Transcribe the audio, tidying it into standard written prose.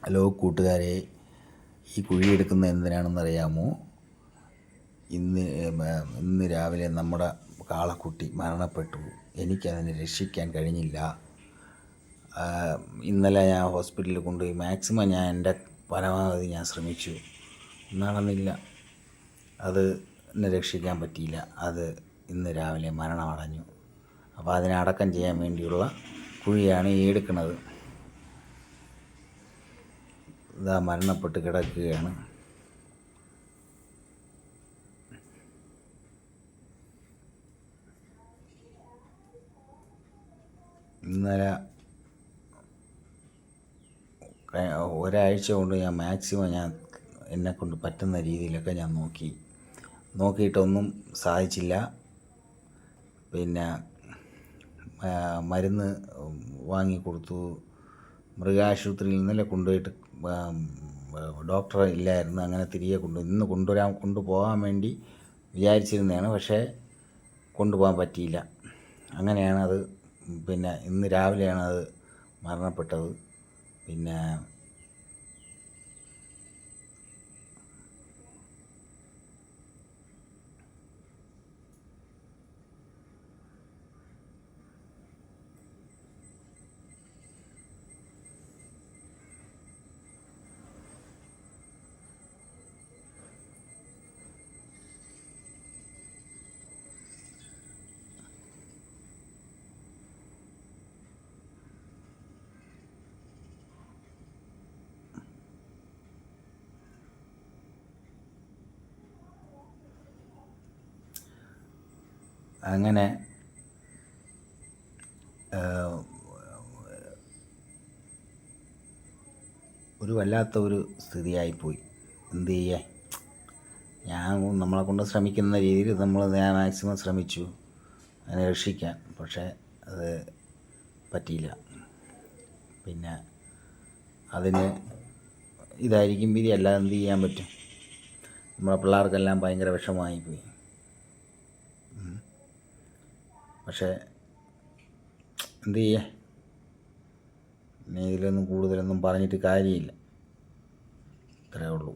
Hello കൂട്ടുകാരെ, ഈ കുഴിയെടുക്കുന്നത് എന്തിനാണെന്നറിയാമോ? ഇന്ന് രാവിലെ നമ്മുടെ കാളക്കുട്ടി മരണപ്പെട്ടു. എനിക്കതിനെ രക്ഷിക്കാൻ കഴിഞ്ഞില്ല. ഇന്നലെ ഞാൻ ഹോസ്പിറ്റലിൽ കൊണ്ടുപോയി മാക്സിമം ഞാൻ എൻ്റെ പരമാവധി ഞാൻ ശ്രമിച്ചു, നടന്നില്ല. അത് എന്നെ രക്ഷിക്കാൻ പറ്റിയില്ല. അത് ഇന്ന് രാവിലെ മരണമടഞ്ഞു. അപ്പോൾ അതിനെ അടക്കം ചെയ്യാൻ വേണ്ടിയുള്ള കുഴിയാണ് ഈ എടുക്കുന്നത്. ഇതാ മരണപ്പെട്ട് കിടക്കുകയാണ്. ഇന്നലെ ഒരാഴ്ച കൊണ്ട് ഞാൻ മാക്സിമം എന്നെക്കൊണ്ട് പറ്റുന്ന രീതിയിലൊക്കെ ഞാൻ നോക്കിയിട്ടൊന്നും സാധിച്ചില്ല. പിന്നെ മരുന്ന് വാങ്ങിക്കൊടുത്തു. മൃഗാശുപത്രിയിൽ ഇന്നലെ കൊണ്ടുപോയിട്ട് ഡോക്ടർ ഇല്ലായിരുന്നു. അങ്ങനെ തിരികെ ഇന്ന് കൊണ്ടുപോകാൻ വേണ്ടി വിചാരിച്ചിരുന്നതാണ്, പക്ഷേ കൊണ്ടുപോകാൻ പറ്റിയില്ല. അങ്ങനെയാണത്. പിന്നെ ഇന്ന് രാവിലെയാണ് അത് മരണപ്പെട്ടത്. പിന്നെ അങ്ങനെ ഒരു വല്ലാത്ത ഒരു സ്ഥിതിയായിപ്പോയി. എന്ത് ചെയ്യേ, നമ്മളെ കൊണ്ട് ശ്രമിക്കുന്ന രീതിയിൽ ഞാൻ മാക്സിമം ശ്രമിച്ചു അതിനെ രക്ഷിക്കാൻ. പക്ഷേ അത് പറ്റിയില്ല. പിന്നെ അതിന് ഇതായിരിക്കും വിധി, അല്ലാതെ എന്ത് ചെയ്യാൻ പറ്റും? നമ്മളെ പിള്ളേർക്കെല്ലാം ഭയങ്കര വിഷമമായിപ്പോയി. പക്ഷേ എന്ത് ചെയ്യേ, ഇനി ഇതിലൊന്നും കൂടുതലൊന്നും പറഞ്ഞിട്ട് കാര്യമില്ല. ഇത്രയേ ഉള്ളൂ.